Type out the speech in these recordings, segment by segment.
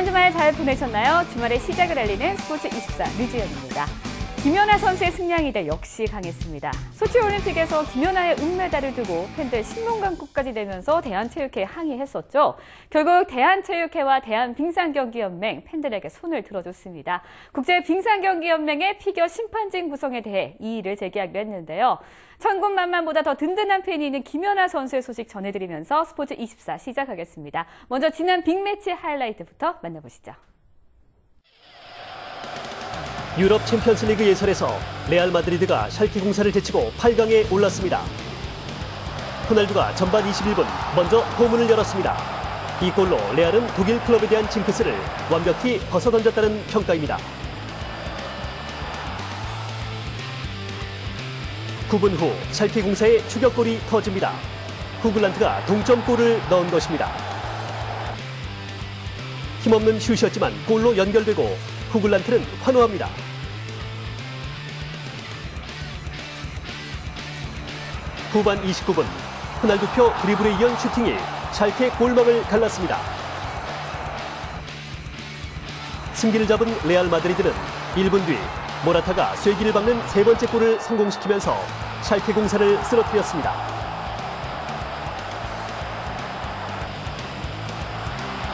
지난 주말 잘 보내셨나요? 주말의 시작을 알리는 스포츠24 류지연입니다. 김연아 선수의 승리항이들 역시 강했습니다. 소치올림픽에서 김연아의 은메달을 두고 팬들 신문광국까지 내면서 대한체육회에 항의했었죠. 결국 대한체육회와 대한빙상경기연맹 팬들에게 손을 들어줬습니다. 국제빙상경기연맹의 피겨 심판진 구성에 대해 이의를 제기하기로 했는데요. 천군만만보다 더 든든한 팬이 있는 김연아 선수의 소식 전해드리면서 스포츠24 시작하겠습니다. 먼저 지난 빅매치 하이라이트부터 만나보시죠. 유럽 챔피언스리그 예선에서 레알 마드리드가 샬케 공사를 제치고 8강에 올랐습니다. 호날두가 전반 21분 먼저 호문을 열었습니다. 이 골로 레알은 독일 클럽에 대한 징크스를 완벽히 벗어던졌다는 평가입니다. 9분 후 샬케 공사의 추격골이 터집니다. 후글란트가 동점골을 넣은 것입니다. 힘없는 슛이었지만 골로 연결되고 후글란트는 환호합니다. 후반 29분 호날두표 드리블에 이은 슈팅이 샬케 골망을 갈랐습니다. 승기를 잡은 레알 마드리드는 1분 뒤 모라타가 쐐기를 박는 세 번째 골을 성공시키면서 샬케 공사를 쓰러뜨렸습니다.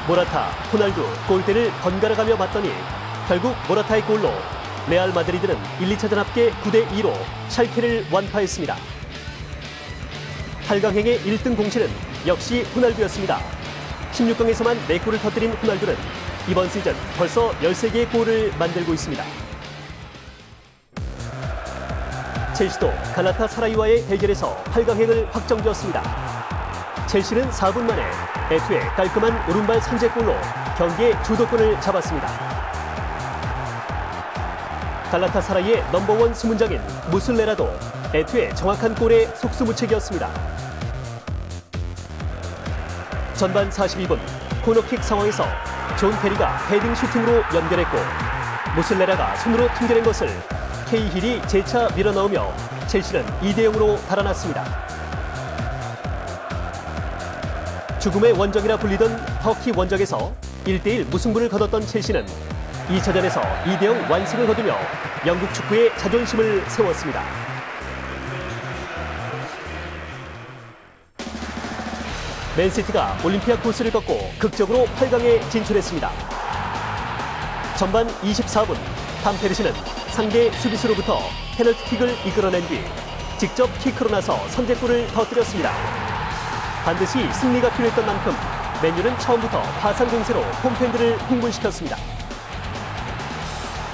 모라타, 호날두 골대를 번갈아가며 맞더니 결국 모라타의 골로 레알 마드리드는 1, 2차전 합계 9대2로 샬케를 완파했습니다. 8강행의 1등 공신은 역시 호날두였습니다. 16강에서만 4골을 터뜨린 호날두는 이번 시즌 벌써 13개의 골을 만들고 있습니다. 첼시도 갈라타사라이와의 대결에서 8강행을 확정지었습니다. 첼시는 4분 만에 에투의 깔끔한 오른발 선제골로 경기의 주도권을 잡았습니다. 갈라타사라이의 넘버원 수문장인 무슬레라도 에투의 정확한 골에 속수무책이었습니다. 전반 42분 코너킥 상황에서 존 테리가 헤딩 슈팅으로 연결했고 무슬레라가 손으로 튕겨낸 것을 케이힐이 재차 밀어넣으며 첼시는 2대0으로 달아났습니다. 죽음의 원정이라 불리던 터키 원정에서 1대1 무승부를 거뒀던 첼시는 2차전에서 2대0 완승을 거두며 영국 축구의 자존심을 세웠습니다. 맨시티가 올림피아코스를 꺾고 극적으로 8강에 진출했습니다. 전반 24분 탐페르시는 상대 수비수로부터 페널티킥을 이끌어낸 뒤 직접 키크로 나서 선제골을 터뜨렸습니다. 반드시 승리가 필요했던 만큼 맨유는 처음부터 파상 공세로 홈팬들을 흥분시켰습니다.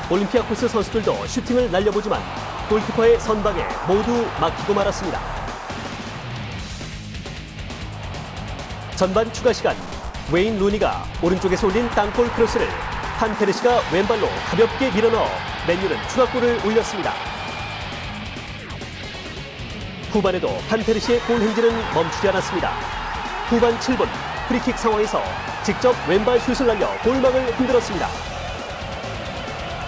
올림피아코스 선수들도 슈팅을 날려보지만 골키퍼의 선방에 모두 막히고 말았습니다. 전반 추가 시간 웨인 루니가 오른쪽에서 올린 땅볼 크로스를 판페르시가 왼발로 가볍게 밀어넣어 맨유는 추가골을 올렸습니다. 후반에도 판페르시의 골 행진은 멈추지 않았습니다. 후반 7분 프리킥 상황에서 직접 왼발 슛을 날려 골망을 흔들었습니다.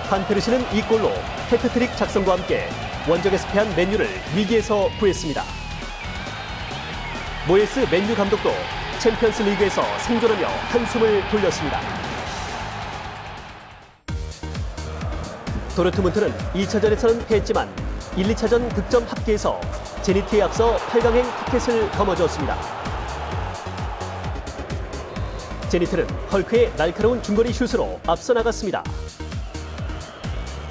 판페르시는 이 골로 해트트릭 작성과 함께 원정에서 패한 맨유를 위기에서 구했습니다. 모예스 맨유 감독도 챔피언스 리그에서 생존하며 한숨을 돌렸습니다. 도르트문트는 2차전에서는 패했지만 1, 2차전 득점 합계에서 제니트에 앞서 8강행 티켓을 거머쥐었습니다. 제니트는 헐크의 날카로운 중거리 슛으로 앞서 나갔습니다.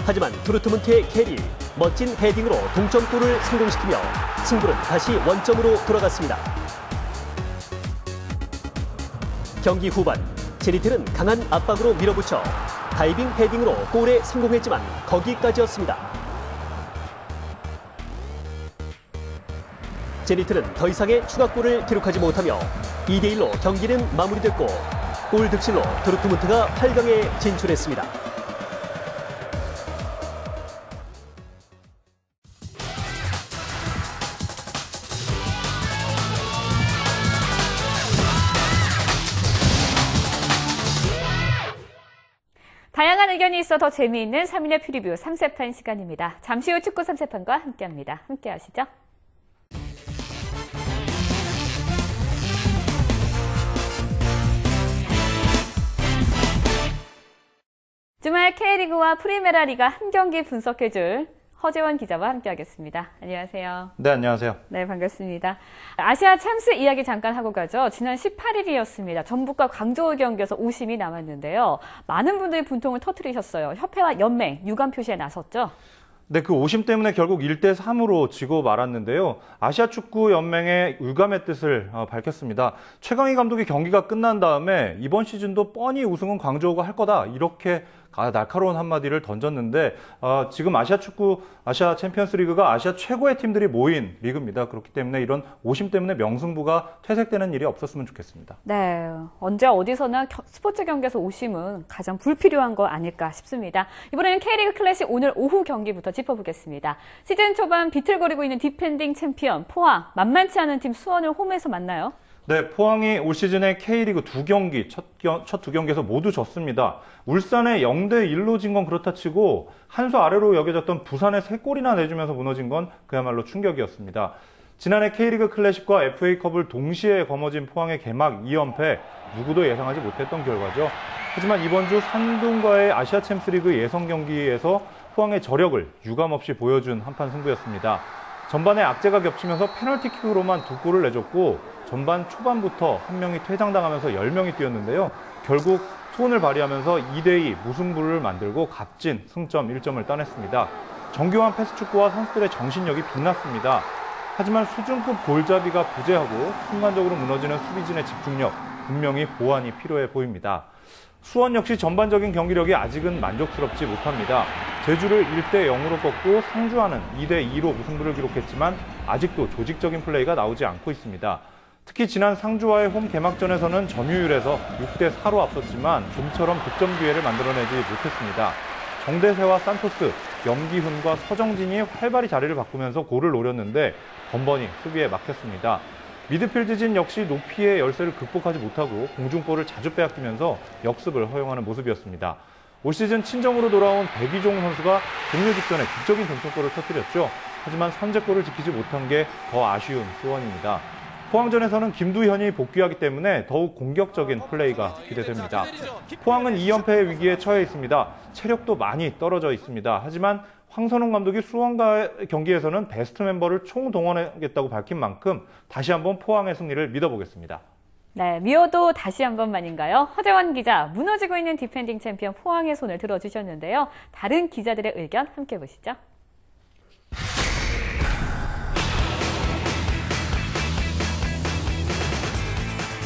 하지만 도르트문트의 캐리, 멋진 헤딩으로 동점골을 성공시키며 승부는 다시 원점으로 돌아갔습니다. 경기 후반 제니트는 강한 압박으로 밀어붙여 다이빙 헤딩으로 골에 성공했지만 거기까지였습니다. 제니트는 더 이상의 추가골을 기록하지 못하며 2대1로 경기는 마무리됐고 골 득실로 도르트문트가 8강에 진출했습니다. 다양한 의견이 있어 더 재미있는 3인의 프리뷰 3세판 시간입니다. 잠시 후 축구 3세판과 함께합니다. 함께 하시죠. 주말 K리그와 프리메라 리가 한 경기 분석해줄 허재원 기자와 함께하겠습니다. 안녕하세요. 네, 안녕하세요. 네, 반갑습니다. 아시아 챔스 이야기 잠깐 하고 가죠. 지난 18일이었습니다. 전북과 광저우 경기에서 오심이 남았는데요. 많은 분들이 분통을 터뜨리셨어요. 협회와 연맹, 유감 표시에 나섰죠. 네, 그 오심 때문에 결국 1대3으로 지고 말았는데요. 아시아축구연맹의 유감의 뜻을 밝혔습니다. 최강희 감독이 경기가 끝난 다음에 이번 시즌도 뻔히 우승은 광저우가 할 거다, 이렇게 날카로운 한마디를 던졌는데, 지금 아시아 챔피언스 리그가 아시아 최고의 팀들이 모인 리그입니다. 그렇기 때문에 이런 오심 때문에 명승부가 퇴색되는 일이 없었으면 좋겠습니다. 네, 언제 어디서나 스포츠 경기에서 오심은 가장 불필요한 거 아닐까 싶습니다. 이번에는 K리그 클래식 오늘 오후 경기부터 짚어보겠습니다. 시즌 초반 비틀거리고 있는 디펜딩 챔피언 포항, 만만치 않은 팀 수원을 홈에서 만나요. 네, 포항이 올 시즌에 K리그 첫 두 경기에서 모두 졌습니다. 울산에 0대1로 진 건 그렇다 치고 한 수 아래로 여겨졌던 부산에 3골이나 내주면서 무너진 건 그야말로 충격이었습니다. 지난해 K리그 클래식과 FA컵을 동시에 거머쥔 포항의 개막 2연패, 누구도 예상하지 못했던 결과죠. 하지만 이번 주 산둥과의 아시아 챔스리그 예선 경기에서 포항의 저력을 유감없이 보여준 한판 승부였습니다. 전반에 악재가 겹치면서 페널티킥으로만 2골을 내줬고, 전반 초반부터 한 명이 퇴장당하면서 10명이 뛰었는데요. 결국 수훈을 발휘하면서 2대2 무승부를 만들고 값진 승점 1점을 따냈습니다. 정교한 패스축구와 선수들의 정신력이 빛났습니다. 하지만 수준급 골잡이가 부재하고 순간적으로 무너지는 수비진의 집중력, 분명히 보완이 필요해 보입니다. 수원 역시 전반적인 경기력이 아직은 만족스럽지 못합니다. 제주를 1대0으로 꺾고 상주와는 2대2로 무승부를 기록했지만 아직도 조직적인 플레이가 나오지 않고 있습니다. 특히 지난 상주와의 홈 개막전에서는 점유율에서 6대4로 앞섰지만 좀처럼 득점 기회를 만들어내지 못했습니다. 정대세와 산토스, 염기훈과 서정진이 활발히 자리를 바꾸면서 골을 노렸는데 번번이 수비에 막혔습니다. 미드필드진 역시 높이의 열세를 극복하지 못하고 공중볼을 자주 빼앗기면서 역습을 허용하는 모습이었습니다. 올 시즌 친정으로 돌아온 백이종 선수가 종료 직전에 극적인 동점골을 터뜨렸죠. 하지만 선제골을 지키지 못한 게 더 아쉬운 수원입니다. 포항전에서는 김두현이 복귀하기 때문에 더욱 공격적인 플레이가 기대됩니다. 포항은 2연패의 위기에 처해 있습니다. 체력도 많이 떨어져 있습니다. 하지만 황선홍 감독이 수원과의 경기에서는 베스트 멤버를 총동원하겠다고 밝힌 만큼 다시 한번 포항의 승리를 믿어보겠습니다. 네, 미워도 다시 한 번만인가요? 허재원 기자, 무너지고 있는 디펜딩 챔피언 포항의 손을 들어주셨는데요. 다른 기자들의 의견 함께 보시죠.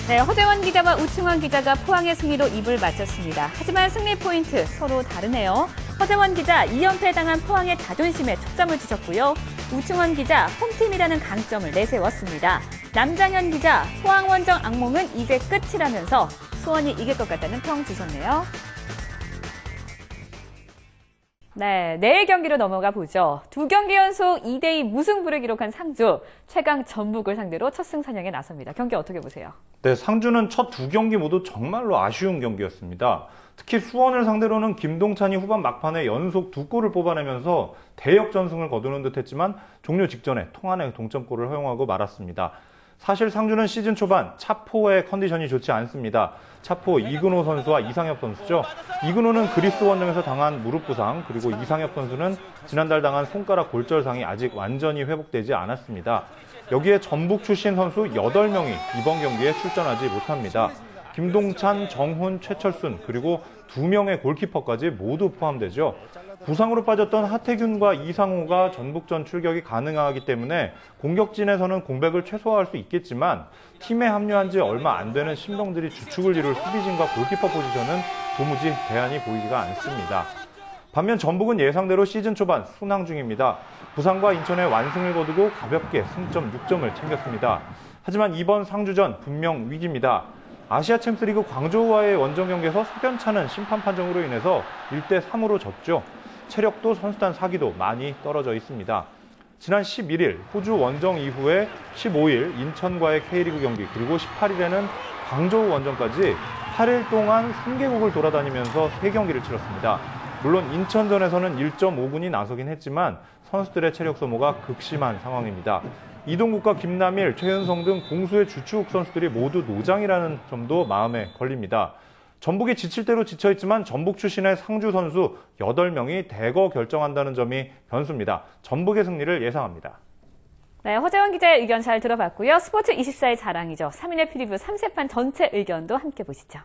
네, 허재원 기자와 우충원 기자가 포항의 승리로 입을 맞췄습니다. 하지만 승리 포인트 서로 다르네요. 허재원 기자, 2연패 당한 포항의 자존심에 초점을 주셨고요. 우충원 기자, 홈팀이라는 강점을 내세웠습니다. 남장현 기자, 포항 원정 악몽은 이제 끝이라면서 수원이 이길 것 같다는 평 주셨네요. 네, 내일 경기로 넘어가 보죠. 2경기 연속 2대2 무승부를 기록한 상주, 최강 전북을 상대로 첫 승사냥에 나섭니다. 경기 어떻게 보세요? 네, 상주는 첫 2경기 모두 정말로 아쉬운 경기였습니다. 특히 수원을 상대로는 김동찬이 후반 막판에 연속 2골을 뽑아내면서 대역전승을 거두는 듯했지만 종료 직전에 통안의 동점골을 허용하고 말았습니다. 사실 상주는 시즌 초반 차포의 컨디션이 좋지 않습니다. 차포 이근호 선수와 이상엽 선수죠. 이근호는 그리스 원정에서 당한 무릎 부상, 그리고 이상엽 선수는 지난달 당한 손가락 골절상이 아직 완전히 회복되지 않았습니다. 여기에 전북 출신 선수 8명이 이번 경기에 출전하지 못합니다. 김동찬, 정훈, 최철순, 그리고 2명의 골키퍼까지 모두 포함되죠. 부상으로 빠졌던 하태균과 이상호가 전북전 출격이 가능하기 때문에 공격진에서는 공백을 최소화할 수 있겠지만 팀에 합류한 지 얼마 안 되는 신병들이 주축을 이룰 수비진과 골키퍼 포지션은 도무지 대안이 보이지가 않습니다. 반면 전북은 예상대로 시즌 초반 순항 중입니다. 부산과 인천의 완승을 거두고 가볍게 승점 6점을 챙겼습니다. 하지만 이번 상주전 분명 위기입니다. 아시아 챔스리그 광저우와의 원정 경기에서 석연찮은 심판 판정으로 인해서 1대3으로 졌죠. 체력도 선수단 사기도 많이 떨어져 있습니다. 지난 11일 호주 원정 이후에 15일 인천과의 K리그 경기, 그리고 18일에는 광저우 원정까지 8일 동안 3개국을 돌아다니면서 3경기를 치렀습니다. 물론 인천전에서는 1.5군이 나서긴 했지만 선수들의 체력 소모가 극심한 상황입니다. 이동국과 김남일, 최은성 등 공수의 주축 선수들이 모두 노장이라는 점도 마음에 걸립니다. 전북이 지칠 대로 지쳐있지만 전북 출신의 상주 선수 8명이 대거 결정한다는 점이 변수입니다. 전북의 승리를 예상합니다. 네, 허재원 기자의 의견 잘 들어봤고요. 스포츠24의 자랑이죠. 3인의 프리뷰 3세판 전체 의견도 함께 보시죠.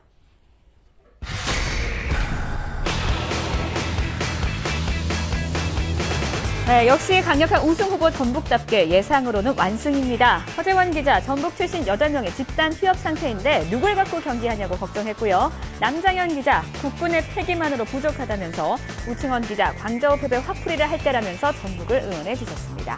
네, 역시 강력한 우승 후보 전북답게 예상으로는 완승입니다. 허재원 기자, 전북 출신 8명의 집단 휴업 상태인데 누굴 갖고 경기하냐고 걱정했고요. 남장현 기자, 국군의 패기만으로 부족하다면서 우충원 기자, 광저우 패배 화풀이를 할 때라면서 전북을 응원해 주셨습니다.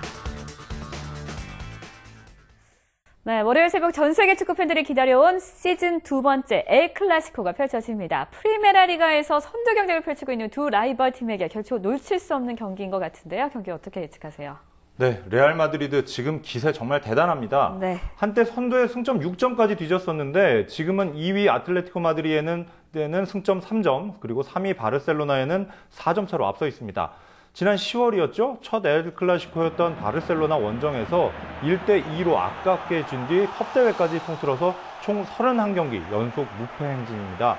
네, 월요일 새벽 전 세계 축구 팬들이 기다려온 시즌 2번째 엘 클라시코가 펼쳐집니다. 프리메라 리가에서 선두 경쟁을 펼치고 있는 두 라이벌 팀에게 결코 놓칠 수 없는 경기인 것 같은데요. 경기 어떻게 예측하세요? 네, 레알 마드리드 지금 기세 정말 대단합니다. 네. 한때 선두에 승점 6점까지 뒤졌었는데 지금은 2위 아틀레티코 마드리드에는 승점 3점, 그리고 3위 바르셀로나에는 4점 차로 앞서 있습니다. 지난 10월이었죠. 첫 엘 클라시코였던 바르셀로나 원정에서 1대2로 아깝게 진 뒤 컵대회까지 통틀어서 총 31경기 연속 무패 행진입니다.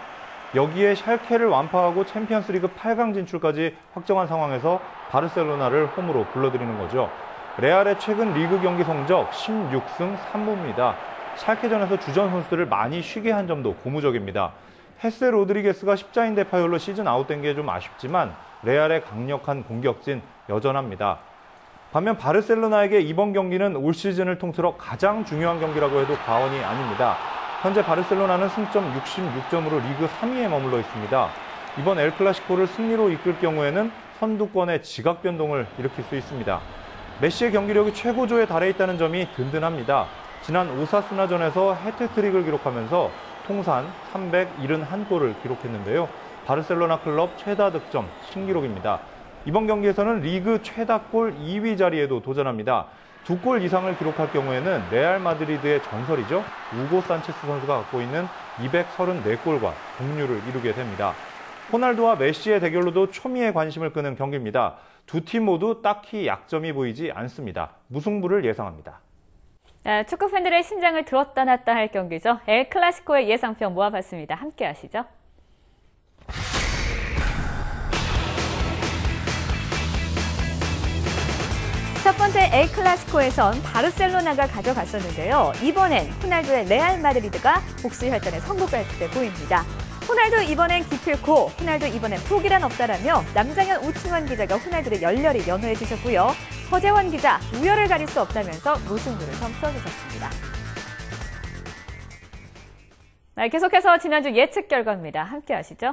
여기에 샬케를 완파하고 챔피언스리그 8강 진출까지 확정한 상황에서 바르셀로나를 홈으로 불러들이는 거죠. 레알의 최근 리그 경기 성적 16승 3무입니다. 샬케전에서 주전 선수들을 많이 쉬게 한 점도 고무적입니다. 헤스 로드리게스가 십자인대 파열로 시즌 아웃된 게 좀 아쉽지만 레알의 강력한 공격진 여전합니다. 반면 바르셀로나에게 이번 경기는 올 시즌을 통틀어 가장 중요한 경기라고 해도 과언이 아닙니다. 현재 바르셀로나는 승점 66점으로 리그 3위에 머물러 있습니다. 이번 엘 클라시코를 승리로 이끌 경우에는 선두권의 지각 변동을 일으킬 수 있습니다. 메시의 경기력이 최고조에 달해 있다는 점이 든든합니다. 지난 오사수나전에서 해트트릭을 기록하면서 통산 371골을 기록했는데요. 바르셀로나 클럽 최다 득점 신기록입니다. 이번 경기에서는 리그 최다골 2위 자리에도 도전합니다. 2골 이상을 기록할 경우에는 레알 마드리드의 전설이죠. 우고 산체스 선수가 갖고 있는 234골과 동률을 이루게 됩니다. 호날두와 메시의 대결로도 초미의 관심을 끄는 경기입니다. 두 팀 모두 딱히 약점이 보이지 않습니다. 무승부를 예상합니다. 네, 축구 팬들의 심장을 들었다 놨다 할 경기죠. 엘 클라시코의 예상평 모아봤습니다. 함께 하시죠. 첫 번째 엘 클라시코에선 바르셀로나가 가져갔었는데요. 이번엔 호날두의 레알 마드리드가 복수 혈전에 성공할 듯해 보입니다. 호날두 이번엔 기필코, 호날두 이번엔 포기란 없다라며 남장현 우충원 기자가 호날두를 열렬히 연호해 주셨고요. 허재원 기자, 우열을 가릴 수 없다면서 무승부를 점쳐주셨습니다. 네, 계속해서 지난주 예측 결과입니다. 함께 하시죠.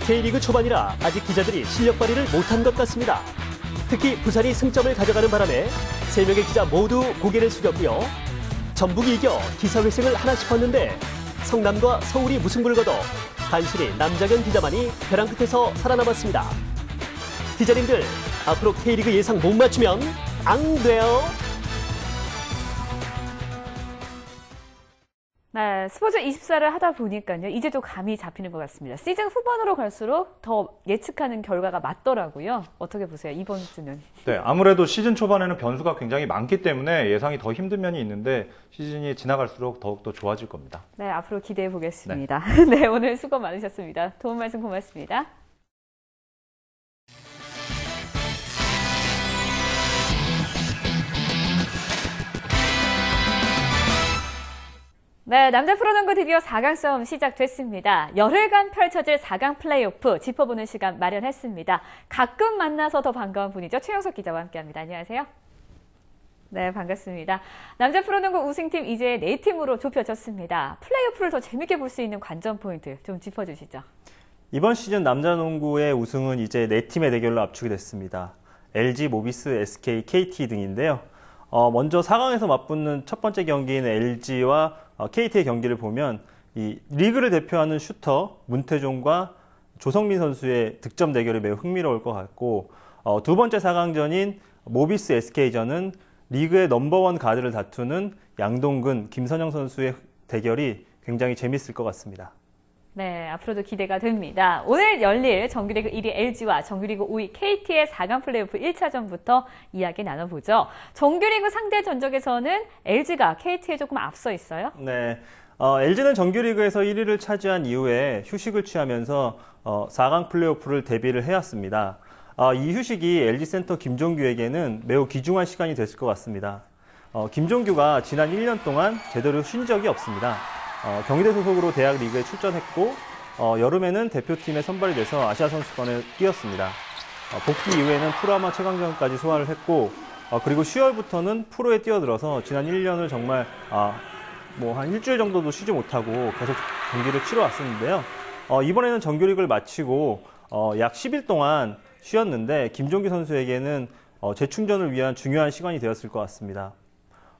K리그 초반이라 아직 기자들이 실력 발휘를 못한 것 같습니다. 특히 부산이 승점을 가져가는 바람에 3명의 기자 모두 고개를 숙였고요. 전북이 이겨 기사회생을 하나 싶었는데 성남과 서울이 무승부를 거둬 간신히 남장현 기자만이 벼랑 끝에서 살아남았습니다. 기자님들, 앞으로 K리그 예상 못 맞추면 안 돼요. 네, 스포츠24를 하다 보니까요. 이제 좀 감이 잡히는 것 같습니다. 시즌 후반으로 갈수록 더 예측하는 결과가 맞더라고요. 어떻게 보세요, 이번 주는? 네, 아무래도 시즌 초반에는 변수가 굉장히 많기 때문에 예상이 더 힘든 면이 있는데 시즌이 지나갈수록 더욱더 좋아질 겁니다. 네, 앞으로 기대해 보겠습니다. 네, 오늘 수고 많으셨습니다. 도움 말씀 고맙습니다. 네, 남자 프로농구 드디어 4강 싸움 시작됐습니다. 열흘간 펼쳐질 4강 플레이오프 짚어보는 시간 마련했습니다. 가끔 만나서 더 반가운 분이죠. 최영석 기자와 함께합니다. 안녕하세요. 네, 반갑습니다. 남자 프로농구 우승팀 이제 4팀으로 좁혀졌습니다. 플레이오프를 더 재밌게 볼 수 있는 관전 포인트 좀 짚어주시죠. 이번 시즌 남자 농구의 우승은 이제 4팀의 대결로 압축이 됐습니다. LG, 모비스, SK, KT 등인데요. 먼저 4강에서 맞붙는 첫 번째 경기인 LG와 KT의 경기를 보면 이 리그를 대표하는 슈터 문태종과 조성민 선수의 득점 대결이 매우 흥미로울 것 같고 두 번째 4강전인 모비스 SK전은 리그의 넘버원 가드를 다투는 양동근, 김선영 선수의 대결이 굉장히 재밌을 것 같습니다. 네, 앞으로도 기대가 됩니다. 오늘 열릴 정규리그 1위 LG와 정규리그 5위 KT의 4강 플레이오프 1차전부터 이야기 나눠보죠. 정규리그 상대 전적에서는 LG가 KT에 조금 앞서 있어요. 네. LG는 정규리그에서 1위를 차지한 이후에 휴식을 취하면서 4강 플레이오프를 대비를 해왔습니다. 이 휴식이 LG센터 김종규에게는 매우 귀중한 시간이 됐을 것 같습니다. 김종규가 지난 1년 동안 제대로 쉰 적이 없습니다. 경희대 소속으로 대학 리그에 출전했고 여름에는 대표팀에 선발이 돼서 아시아 선수권에 뛰었습니다. 복귀 이후에는 프로아마 최강전까지 소화를 했고 그리고 10월부터는 프로에 뛰어들어서 지난 1년을 정말 한 일주일 정도도 쉬지 못하고 계속 경기를 치러왔었는데요. 이번에는 정규리그를 마치고 약 10일 동안 쉬었는데 김종규 선수에게는 재충전을 위한 중요한 시간이 되었을 것 같습니다.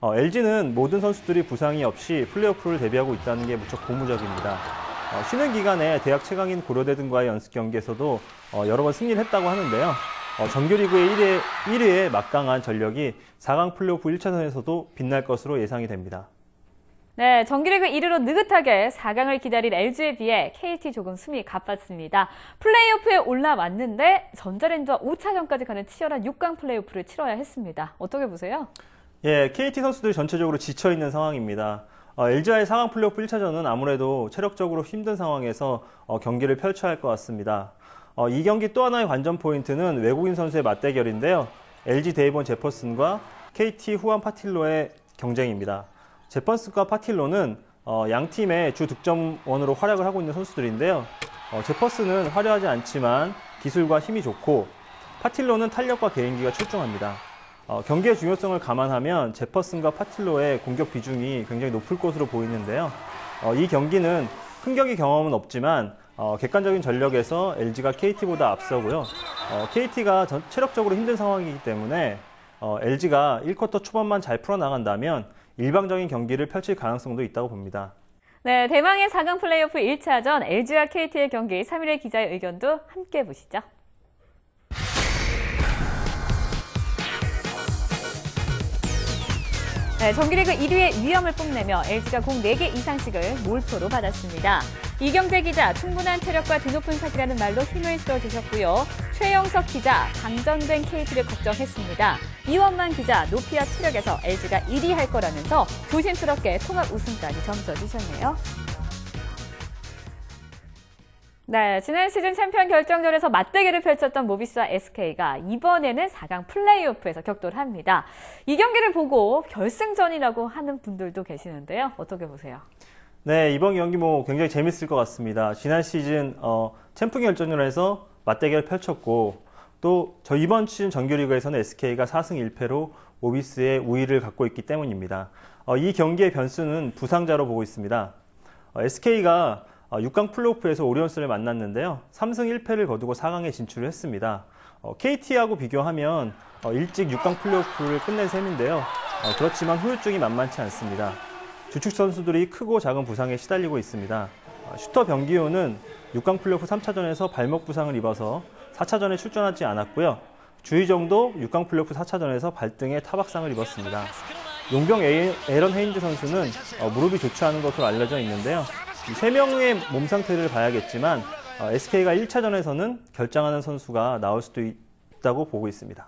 LG는 모든 선수들이 부상이 없이 플레이오프를 대비하고 있다는 게 무척 고무적입니다. 쉬는 기간에 대학 최강인 고려대 등과의 연습 경기에서도 여러 번 승리를 했다고 하는데요. 정규리그의 1위에 막강한 전력이 4강 플레이오프 1차전에서도 빛날 것으로 예상이 됩니다. 네, 정규리그 1위로 느긋하게 4강을 기다릴 LG에 비해 KT 조금 숨이 가빴습니다. 플레이오프에 올라왔는데 전자랜드와 5차전까지 가는 치열한 6강 플레이오프를 치러야 했습니다. 어떻게 보세요? 예, KT 선수들이 전체적으로 지쳐있는 상황입니다. LG와의 4강 플레이오프 1차전은 아무래도 체력적으로 힘든 상황에서 경기를 펼쳐야 할 것 같습니다. 이 경기 또 하나의 관전 포인트는 외국인 선수의 맞대결인데요. LG 데이본 제퍼슨과 KT 후안 파틸로의 경쟁입니다. 제퍼슨과 파틸로는 양 팀의 주 득점원으로 활약을 하고 있는 선수들인데요. 제퍼슨은 화려하지 않지만 기술과 힘이 좋고 파틸로는 탄력과 개인기가 출중합니다. 경기의 중요성을 감안하면 제퍼슨과 파틸로의 공격 비중이 굉장히 높을 것으로 보이는데요. 이 경기는 큰 경기 경험은 없지만 객관적인 전력에서 LG가 KT보다 앞서고요. KT가 체력적으로 힘든 상황이기 때문에 LG가 1쿼터 초반만 잘 풀어나간다면 일방적인 경기를 펼칠 가능성도 있다고 봅니다. 네, 대망의 4강 플레이오프 1차전 LG와 KT의 경기 3일의 기자의 의견도 함께 보시죠. 네, 정규리그 1위의 위험을 뽐내며 LG가 공 4개 이상씩을 몰표로 받았습니다. 이경재 기자, 충분한 체력과 드높은 사기라는 말로 힘을 실어주셨고요. 최영석 기자, 방전된 KT를 걱정했습니다. 이원만 기자, 높이와 체력에서 LG가 1위 할 거라면서 조심스럽게 통합 우승까지 점쳐주셨네요. 네, 지난 시즌 챔피언 결정전에서 맞대결을 펼쳤던 모비스와 SK가 이번에는 4강 플레이오프에서 격돌을 합니다. 이 경기를 보고 결승전이라고 하는 분들도 계시는데요. 어떻게 보세요? 네, 이번 경기 굉장히 재밌을 것 같습니다. 지난 시즌 챔피언 결정전에서 맞대결을 펼쳤고 또 이번 시즌 정규리그에서는 SK가 4승 1패로 모비스의 우위를 갖고 있기 때문입니다. 이 경기의 변수는 부상자로 보고 있습니다. SK가 6강 플레이오프에서 오리온스를 만났는데요. 3승 1패를 거두고 4강에 진출을 했습니다. KT하고 비교하면 일찍 6강 플레이오프를 끝낸 셈인데요. 그렇지만 후유증이 만만치 않습니다. 주축 선수들이 크고 작은 부상에 시달리고 있습니다. 슈터 병기호는 6강 플레이오프 3차전에서 발목 부상을 입어서 4차전에 출전하지 않았고요. 주의정도 6강 플레이오프 4차전에서 발등에 타박상을 입었습니다. 용병 에런 헤인즈 선수는 무릎이 좋지 않은 것으로 알려져 있는데요. 이 3명의 몸 상태를 봐야겠지만 SK가 1차전에서는 결장하는 선수가 나올 수도 있다고 보고 있습니다.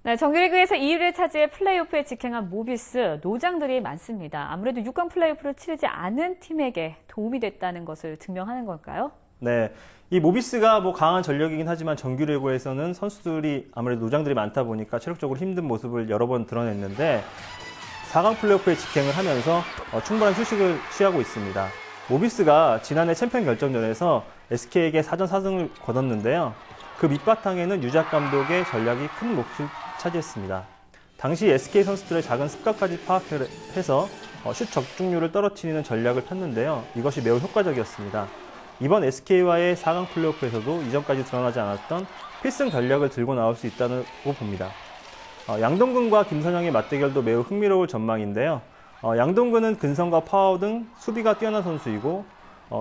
네, 정규리그에서 2위를 차지해 플레이오프에 직행한 모비스, 노장들이 많습니다. 아무래도 6강 플레이오프를 치르지 않은 팀에게 도움이 됐다는 것을 증명하는 걸까요? 네, 이 모비스가 강한 전력이긴 하지만 정규리그에서는 선수들이 아무래도 노장들이 많다 보니까 체력적으로 힘든 모습을 여러 번 드러냈는데 4강 플레이오프에 직행을 하면서 충분한 휴식을 취하고 있습니다. 모비스가 지난해 챔피언 결정전에서 SK에게 4전 4승을 거뒀는데요. 그 밑바탕에는 유작 감독의 전략이 큰 몫을 차지했습니다. 당시 SK 선수들의 작은 습관까지 파악해서 슛 적중률을 떨어뜨리는 전략을 폈는데요. 이것이 매우 효과적이었습니다. 이번 SK와의 4강 플레이오프에서도 이전까지 드러나지 않았던 필승 전략을 들고 나올 수 있다고 봅니다. 양동근과 김선영의 맞대결도 매우 흥미로울 전망인데요. 양동근은 근성과 파워 등 수비가 뛰어난 선수이고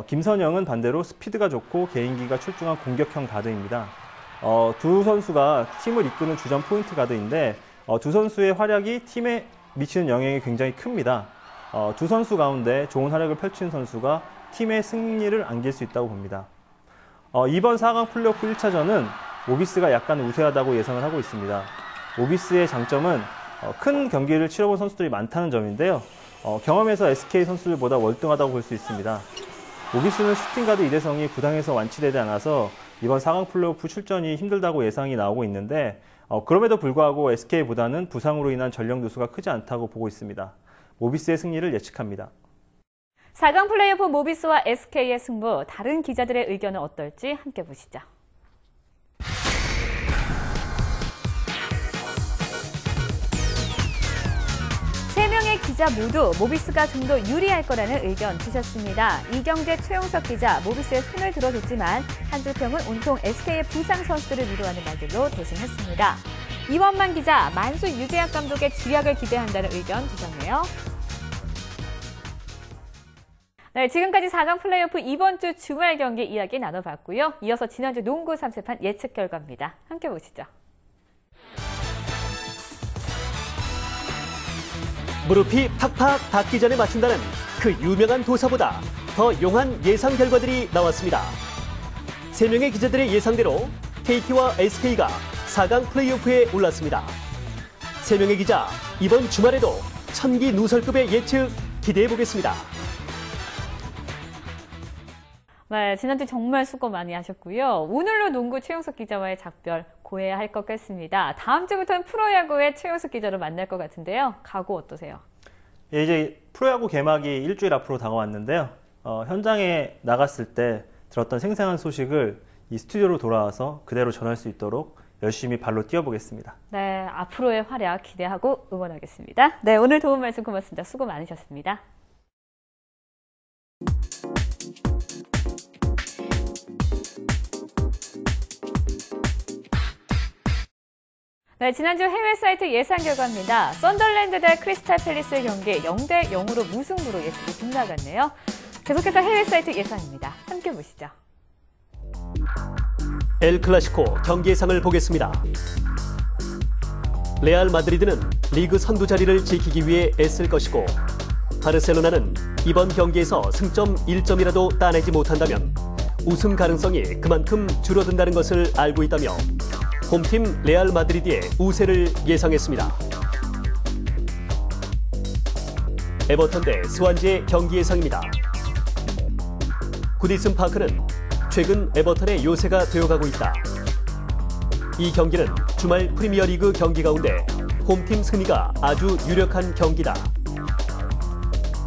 김선영은 반대로 스피드가 좋고 개인기가 출중한 공격형 가드입니다. 두 선수가 팀을 이끄는 주전 포인트 가드인데 두 선수의 활약이 팀에 미치는 영향이 굉장히 큽니다. 두 선수 가운데 좋은 활약을 펼친 선수가 팀의 승리를 안길 수 있다고 봅니다. 이번 4강 플레이오프 1차전은 모비스가 약간 우세하다고 예상을 하고 있습니다. 모비스의 장점은 큰 경기를 치러본 선수들이 많다는 점인데요. 경험에서 SK 선수들보다 월등하다고 볼 수 있습니다. 모비스는 슈팅가드 이대성이 부상에서 완치되지 않아서 이번 4강 플레이오프 출전이 힘들다고 예상이 나오고 있는데 그럼에도 불구하고 SK보다는 부상으로 인한 전력 누수가 크지 않다고 보고 있습니다. 모비스의 승리를 예측합니다. 4강 플레이오프 모비스와 SK의 승부, 다른 기자들의 의견은 어떨지 함께 보시죠. 세 명의 기자 모두 모비스가 좀 더 유리할 거라는 의견 주셨습니다. 이경재, 최용석 기자, 모비스의 손을 들어줬지만 한줄평은 온통 SK의 부상 선수들을 위로하는 말들로 대신했습니다. 이원만 기자, 만수 유재학 감독의 지략을 기대한다는 의견 주셨네요. 네, 지금까지 4강 플레이오프 이번 주 주말 경기 이야기 나눠봤고요. 이어서 지난주 농구 3세판 예측 결과입니다. 함께 보시죠. 무릎이 팍팍 닿기 전에 맞춘다는 그 유명한 도사보다 더 용한 예상 결과들이 나왔습니다. 3명의 기자들의 예상대로 KT와 SK가 4강 플레이오프에 올랐습니다. 3명의 기자, 이번 주말에도 천기 누설급의 예측 기대해보겠습니다. 네, 지난주 정말 수고 많이 하셨고요. 오늘로 농구 최용석 기자와의 작별 고해야 할 것 같습니다. 다음 주부터는 프로야구의 최용석 기자로 만날 것 같은데요. 각오 어떠세요? 예, 이제 프로야구 개막이 일주일 앞으로 다가왔는데요. 현장에 나갔을 때 들었던 생생한 소식을 이 스튜디오로 돌아와서 그대로 전할 수 있도록 열심히 발로 뛰어보겠습니다. 네, 앞으로의 활약 기대하고 응원하겠습니다. 네, 오늘 도움 말씀 고맙습니다. 수고 많으셨습니다. 네, 지난주 해외 사이트 예상 결과입니다. 썬더랜드 대 크리스탈 팰리스의 경기 0대 0으로 무승부로 예측이 빗나갔네요. 계속해서 해외 사이트 예상입니다. 함께 보시죠. 엘 클라시코 경기 예상을 보겠습니다. 레알 마드리드는 리그 선두 자리를 지키기 위해 애쓸 것이고 바르셀로나는 이번 경기에서 승점 1점이라도 따내지 못한다면 우승 가능성이 그만큼 줄어든다는 것을 알고 있다며 홈팀 레알 마드리드의 우세를 예상했습니다. 에버턴 대 스완지의 경기 예상입니다. 구디슨 파크는 최근 에버턴의 요새가 되어가고 있다. 이 경기는 주말 프리미어리그 경기 가운데 홈팀 승리가 아주 유력한 경기다.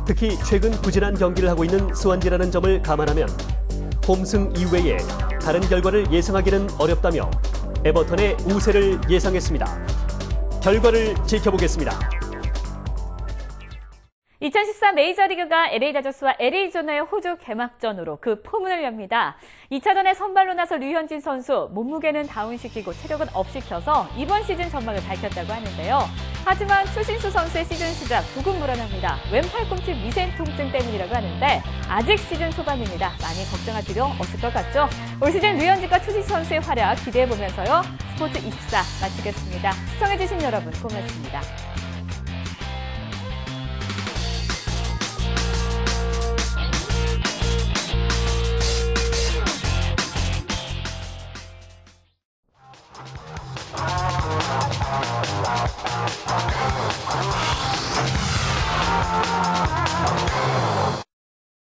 특히 최근 부진한 경기를 하고 있는 스완지라는 점을 감안하면 홈승 이외에 다른 결과를 예상하기는 어렵다며 에버턴의 우세를 예상했습니다. 결과를 지켜보겠습니다. 2014 메이저리그가 LA 다저스와 애리조나의 호주 개막전으로 그 포문을 엽니다. 2차전에 선발로 나서 류현진 선수, 몸무게는 다운시키고 체력은 업시켜서 이번 시즌 전망을 밝혔다고 하는데요. 하지만 추신수 선수의 시즌 시작 조금 불안합니다. 왼 팔꿈치 미세 통증 때문이라고 하는데 아직 시즌 초반입니다. 많이 걱정할 필요 없을 것 같죠? 올 시즌 류현진과 추신수 선수의 활약 기대해보면서요. 스포츠 24 마치겠습니다. 시청해주신 여러분 고맙습니다.